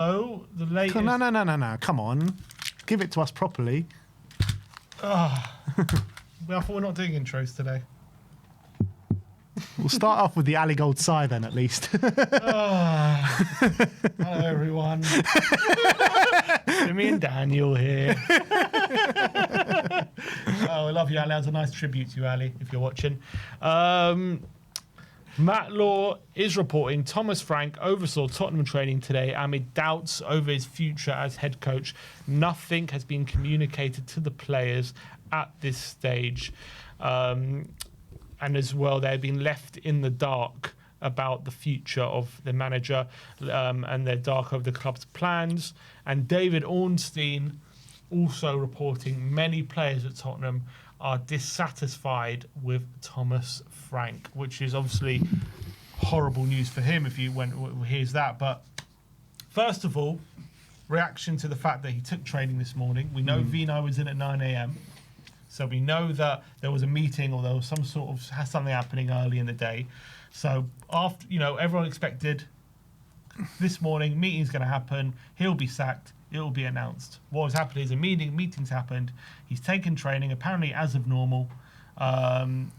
Oh, the latest... No. Come on. Give it to us properly. Well, I thought we're not doing intros today. We'll start off with the Ali Gold sigh then, at least. Hello, everyone. Me and Daniel here. I love you, Ali. That's a nice tribute to you, Ali, if you're watching. Matt Law is reporting Thomas Frank oversaw Tottenham training today amid doubts over his future as head coach. Nothing has been communicated to the players at this stage. And as well, they've been left in the dark about the future of the manager, and they're dark over the club's plans. And David Ornstein also reporting many players at Tottenham are dissatisfied with Thomas Frank, which is obviously horrible news for him if he hears that. But first of all, reaction to the fact that he took training this morning. We know Vino was in at 9 a.m. So we know that there was a meeting or there was some sort of something happening early in the day. So after, everyone expected this morning, meeting's going to happen. He'll be sacked. It will be announced. What has happened is meetings happened. He's taken training apparently as of normal. Nothing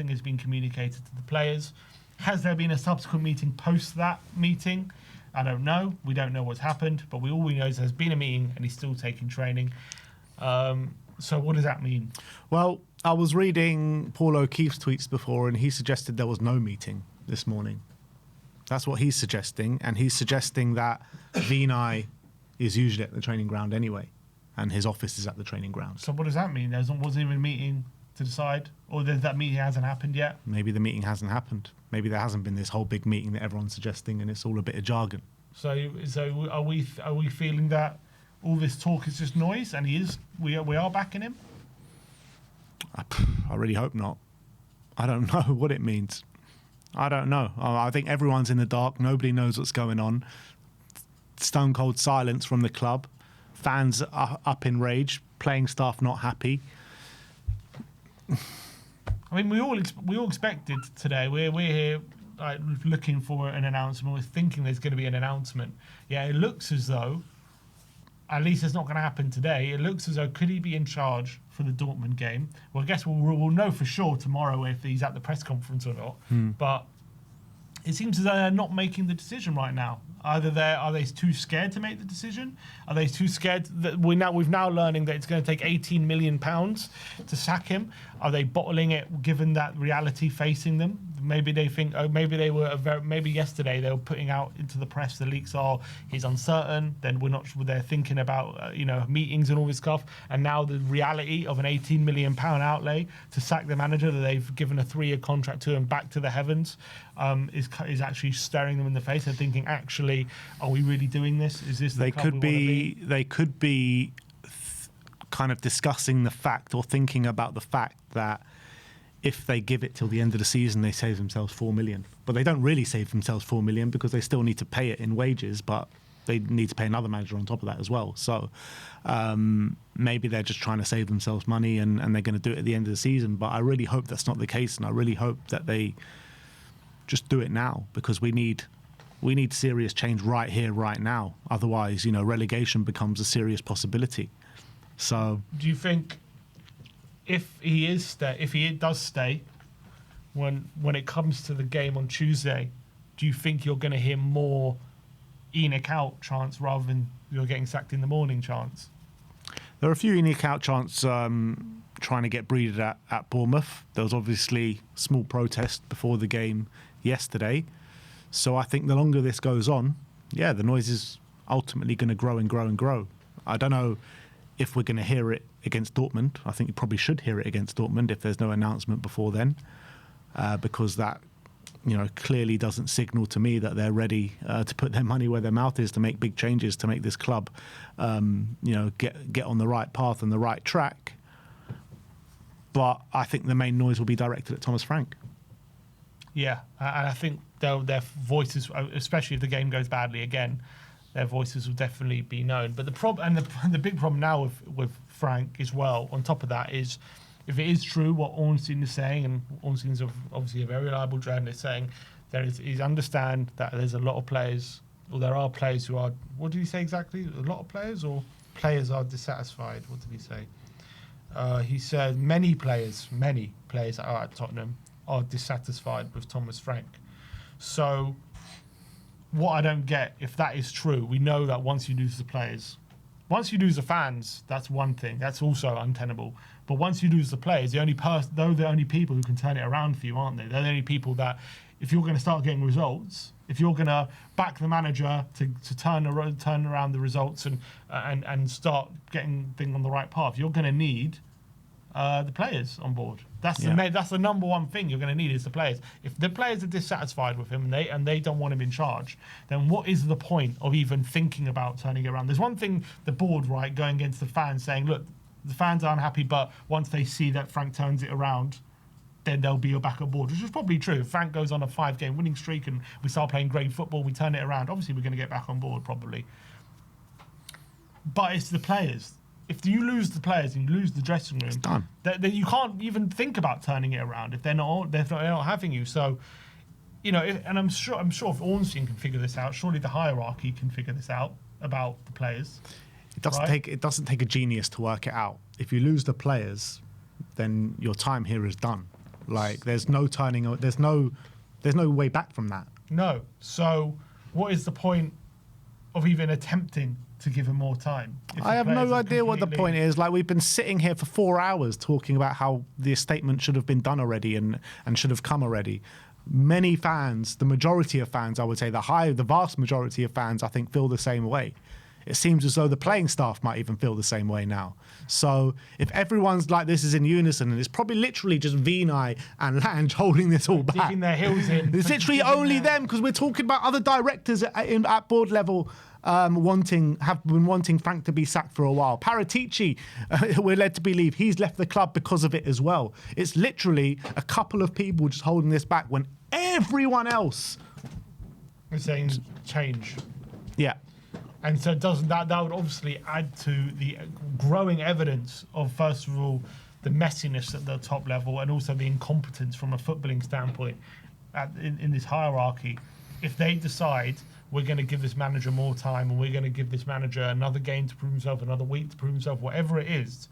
has been communicated to the players. Has there been a subsequent meeting post that meeting? I don't know. We don't know what's happened, but all we know is there's been a meeting and he's still taking training. So what does that mean? Well, I was reading Paul O'Keefe's tweets before, and he suggested there was no meeting this morning. That's what he's suggesting, and he's suggesting that Vinay is usually at the training ground anyway, and his office is at the training ground. So what does that mean? There wasn't even a meeting to decide, or that meeting hasn't happened yet? Maybe the meeting hasn't happened. Maybe there hasn't been this whole big meeting that everyone's suggesting, and it's all a bit of jargon. So are we feeling that all this talk is just noise, and we are backing him? I really hope not. I don't know what it means. I don't know. I think everyone's in the dark. Nobody knows what's going on. Stone cold silence from the club. Fans are up in rage. Playing staff not happy. I mean, we all expected today. We're here looking for an announcement. We're thinking there's going to be an announcement. Yeah, it looks as though, at least it's not going to happen today. It looks as though could he be in charge for the Dortmund game? Well, I guess we'll know for sure tomorrow if he's at the press conference or not. But it seems as though they're not making the decision right now. Either are they too scared to make the decision? Are they too scared that we've now learning that it's going to take £18 million to sack him? Are they bottling it given that reality facing them? Maybe they think, maybe yesterday they were putting out into the press the leaks are he's uncertain. Then they're thinking about meetings and all this stuff. And now the reality of an £18 million outlay to sack the manager that they've given a 3-year contract to and back to the heavens is actually staring them in the face and thinking, actually, are we really doing this? Is this the club we want to be? They could be kind of discussing the fact or thinking about the fact that if they give it till the end of the season, they save themselves $4 million. But they don't really save themselves $4 million because they still need to pay it in wages, but they need to pay another manager on top of that as well. So maybe they're just trying to save themselves money and they're going to do it at the end of the season. But I really hope that's not the case, and I really hope that they just do it now, because we need serious change right here, right now. Otherwise, relegation becomes a serious possibility. So, do you think if he does stay, when it comes to the game on Tuesday, do you think you're going to hear more Enoch out chants rather than you're getting sacked in the morning chants? There are a few Enoch out chants trying to get breeded at Bournemouth. There was obviously small protest before the game yesterday. So I think the longer this goes on, the noise is ultimately going to grow and grow and grow. I don't know if we're going to hear it against Dortmund. I think you probably should hear it against Dortmund if there's no announcement before then, because that clearly doesn't signal to me that they're ready to put their money where their mouth is to make big changes to make this club get on the right path and the right track. But I think the main noise will be directed at Thomas Frank. Yeah, and I think their voices, especially if the game goes badly again, their voices will definitely be known. But the big problem now with Frank as well, on top of that, is if it is true what Ornstein is saying, and Ornstein is obviously a very reliable journalist saying He's understand that there's a lot of players, or there are players who are. What did he say exactly? A lot of players, or players are dissatisfied. What did he say? He said many players that are at Tottenham are dissatisfied with Thomas Frank. So, what I don't get, if that is true, we know that once you lose the players, once you lose the fans, that's one thing. That's also untenable. But once you lose the players, they're the only people who can turn it around for you, aren't they? They're the only people that, if you're going to start getting results, if you're going to back the manager to turn around the results and start getting things on the right path, you're going to need the players on board. That's the number one thing you're going to need is the players. If the players are dissatisfied with him and they don't want him in charge, then what is the point of even thinking about turning it around? There's one thing the board, right, going against the fans, saying, look, the fans are unhappy, but once they see that Frank turns it around, then they'll be back on board, which is probably true. If Frank goes on a 5-game winning streak and we start playing great football, we turn it around, obviously we're going to get back on board probably. But it's the players. If you lose the players and you lose the dressing room, It's done. Then you can't even think about turning it around if they're not having you. So, and I'm sure if Ornstein can figure this out, surely the hierarchy can figure this out about the players. It doesn't take a genius to work it out. If you lose the players, then your time here is done. Like there's no way back from that. No. So what is the point of even attempting to give him more time? I have no idea what the point is. Like we've been sitting here for 4 hours talking about how the statement should have been done already and should have come already. Many fans, the majority of fans, I would say, the vast majority of fans, I think, feel the same way. It seems as though the playing staff might even feel the same way now. So if everyone's like this is in unison, and it's probably literally just Vinay and Lange holding this all back. Digging their heels in. It's literally only them, because we're talking about other directors at board level have been wanting Frank to be sacked for a while. Paratici, we're led to believe he's left the club because of it as well. It's literally a couple of people just holding this back when everyone else is saying change. Yeah. And so that would obviously add to the growing evidence of, first of all, the messiness at the top level and also the incompetence from a footballing standpoint in this hierarchy. If they decide we're going to give this manager more time and we're going to give this manager another game to prove himself, another week to prove himself, whatever it is,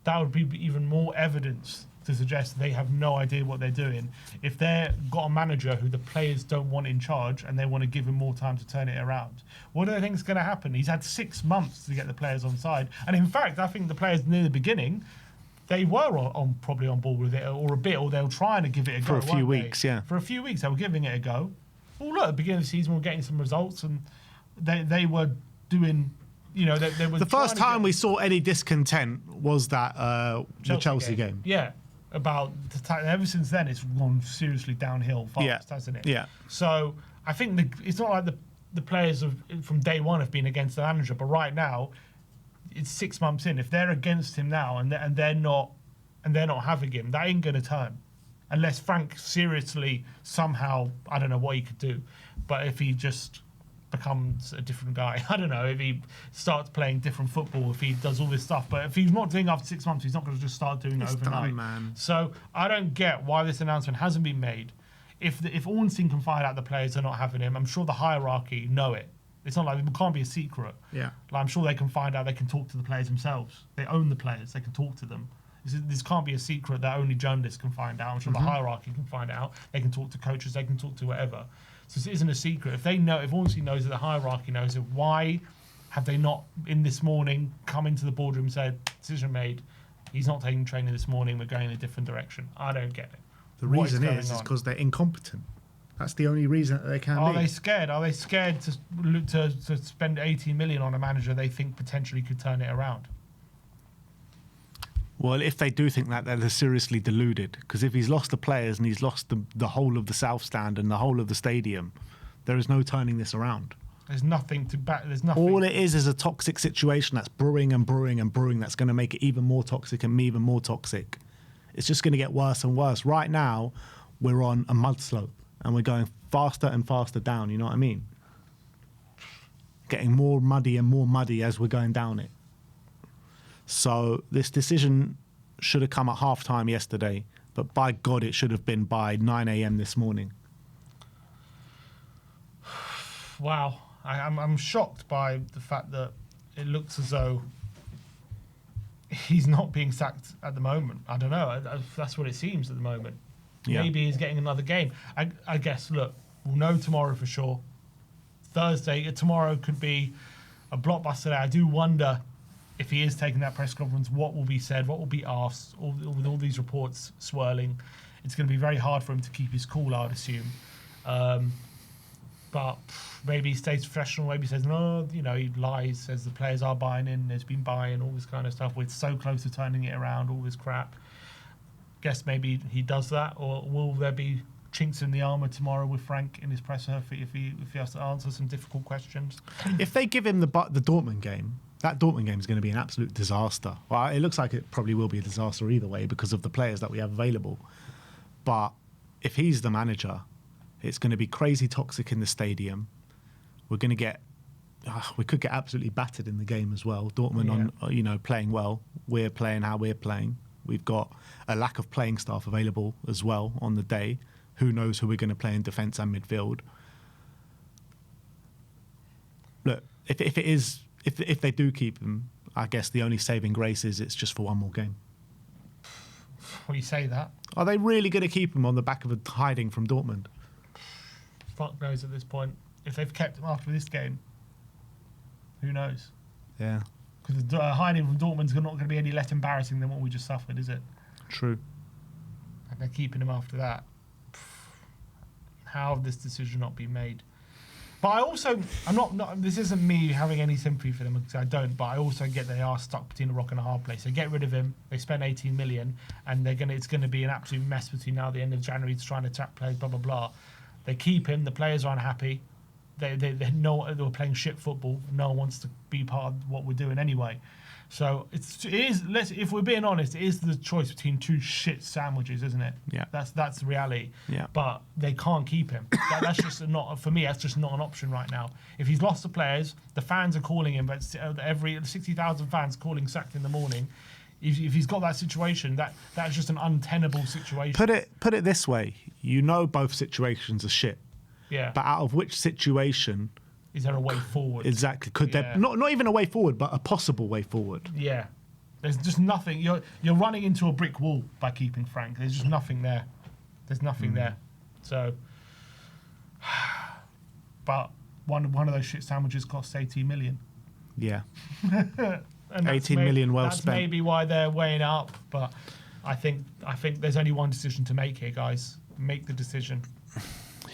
that would be even more evidence to suggest they have no idea what they're doing. If they've got a manager who the players don't want in charge and they want to give him more time to turn it around, what do they think is going to happen? He's had 6 months to get the players on side. And in fact, I think the players near the beginning, they were probably on board with it or a bit, or they were trying to give it a go. For a few weeks, yeah. For a few weeks, they were giving it a go. Well, look, at the beginning of the season, we were getting some results and they were doing... they were the first time we saw any discontent was that the Chelsea game. Yeah, ever since then it's gone seriously downhill fast, hasn't it? Yeah. So I think it's not like the players from day one have been against the manager, but right now it's 6 months in. If they're against him now and they're not having him, that ain't gonna turn, unless Frank seriously somehow, I don't know what he could do, but if he just becomes a different guy. I don't know, if he starts playing different football, if he does all this stuff. But if he's not doing it after 6 months, he's not going to just start doing it overnight. Done, man. So I don't get why this announcement hasn't been made. If Ornstein can find out the players are not having him, I'm sure the hierarchy know it. It's not like it can't be a secret. Yeah. Like, I'm sure they can find out, they can talk to the players themselves. They own the players, they can talk to them. This can't be a secret that only journalists can find out. I'm sure the hierarchy can find out. They can talk to coaches, they can talk to whatever. So this isn't a secret. If Ornstein knows it, the hierarchy knows it, why have they not, in this morning, come into the boardroom and said, decision made, he's not taking training this morning, we're going in a different direction? I don't get it. The reason is because they're incompetent. That's the only reason that they can be. Are they scared? Are they scared to spend 18 million on a manager they think potentially could turn it around? Well, if they do think that, they're seriously deluded. Because if he's lost the players and he's lost the whole of the South Stand and the whole of the stadium, there is no turning this around. There's nothing to back. There's nothing. All it is a toxic situation that's brewing and brewing and brewing. That's going to make it even more toxic and even more toxic. It's just going to get worse and worse. Right now, we're on a mud slope and we're going faster and faster down. You know what I mean? Getting more muddy and more muddy as we're going down it. So this decision should have come at half-time yesterday, but by God, it should have been by 9 a.m. this morning. Wow. I'm shocked by the fact that it looks as though he's not being sacked at the moment. I don't know. That's what it seems at the moment. Yeah. Maybe he's getting another game. I guess, look, we'll know tomorrow for sure. Tomorrow could be a blockbuster day. I do wonder if he is taking that press conference, what will be said, what will be asked, with all these reports swirling. It's going to be very hard for him to keep his cool, I would assume. But maybe he stays professional, maybe he says, no, he lies, says the players are buying in, there's been buying, all this kind of stuff. We're so close to turning it around, all this crap. Guess maybe he does that, or will there be chinks in the armour tomorrow with Frank in his presser if he has to answer some difficult questions? If they give him the Dortmund game, that Dortmund game is going to be an absolute disaster. Well, it looks like it probably will be a disaster either way because of the players that we have available. But if he's the manager, it's going to be crazy toxic in the stadium. We're going to get, we could get absolutely battered in the game as well. Dortmund playing well. We're playing how we're playing. We've got a lack of playing staff available as well on the day. Who knows who we're going to play in defence and midfield? Look, if they do keep him, I guess the only saving grace is it's just for one more game. Well, you say that. Are they really going to keep him on the back of a hiding from Dortmund? Fuck knows at this point. If they've kept him after this game, who knows? Yeah. Because hiding from Dortmund's not going to be any less embarrassing than what we just suffered, is it? True. And they're keeping him after that. How have this decision not been made? But I also, this isn't me having any sympathy for them because I don't, but I also get they are stuck between a rock and a hard place. They get rid of him, they spend 18 million, and it's going to be an absolute mess between now and the end of January to try and attract players, blah, blah, blah. They keep him, the players are unhappy. They know they were playing shit football. No one wants to be part of what we're doing anyway. So if we're being honest, it is the choice between two shit sandwiches, isn't it? Yeah. That's the reality. Yeah. But they can't keep him. That's just not, for me, that's just not an option right now. If he's lost the players, the fans are calling him, but every 60,000 fans calling sacked in the morning. If he's got that situation, that's just an untenable situation. Put it this way, both situations are shit. Yeah. But out of which situation is there a way forward? Exactly. Could there not even a way forward, but a possible way forward? Yeah. There's just nothing. You're running into a brick wall by keeping Frank. There's just nothing there. There's nothing there. So, but one of those shit sandwiches costs 18 million. Yeah. And 18 million well that's spent. That's maybe why they're weighing it up. But I think there's only one decision to make here, guys. Make the decision.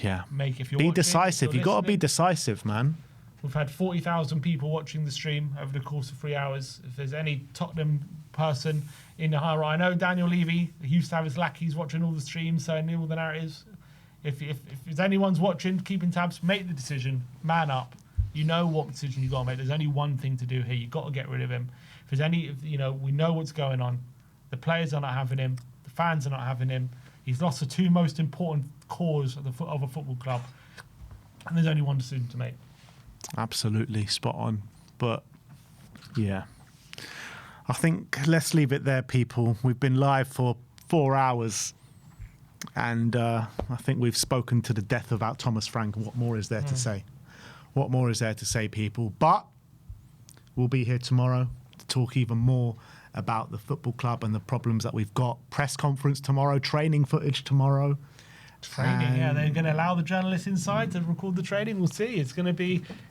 Yeah. If you're be watching, decisive. You've got to be decisive, man. We've had 40,000 people watching the stream over the course of 3 hours. If there's any Tottenham person in the high right, I know Daniel Levy, he used to have his lackeys watching all the streams, saying all the narratives. If there's anyone's watching, keeping tabs, make the decision. Man up. You know what decision you got to make. There's only one thing to do here. You got to get rid of him. We know what's going on. The players are not having him. The fans are not having him. He's lost the two most important cores of a football club, and there's only one decision to make. Absolutely spot on. But yeah, I think let's leave it there, people. We've been live for 4 hours, and I think we've spoken to the death about Thomas Frank. What more is there to say? What more is there to say, people? But we'll be here tomorrow to talk even more about the football club and the problems that we've got. Press conference tomorrow, training footage tomorrow. Training, yeah. They're going to allow the journalists inside to record the training. We'll see.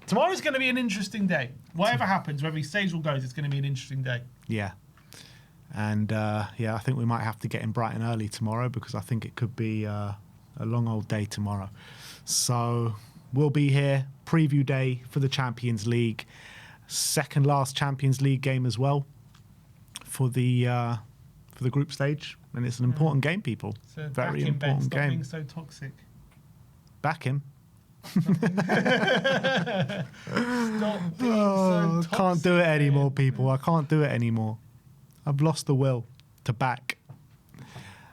Tomorrow's going to be an interesting day. Whatever happens, whether he stays or goes, it's going to be an interesting day. Yeah. And, I think we might have to get in bright and early tomorrow because I think it could be a long old day tomorrow. So we'll be here, preview day for the Champions League. Second last Champions League game as well for the group stage. And it's an important game, people. So very important game. Stop being so toxic. Back him. Stop being so toxic. Can't do it anymore, people. I can't do it anymore. I've lost the will to back.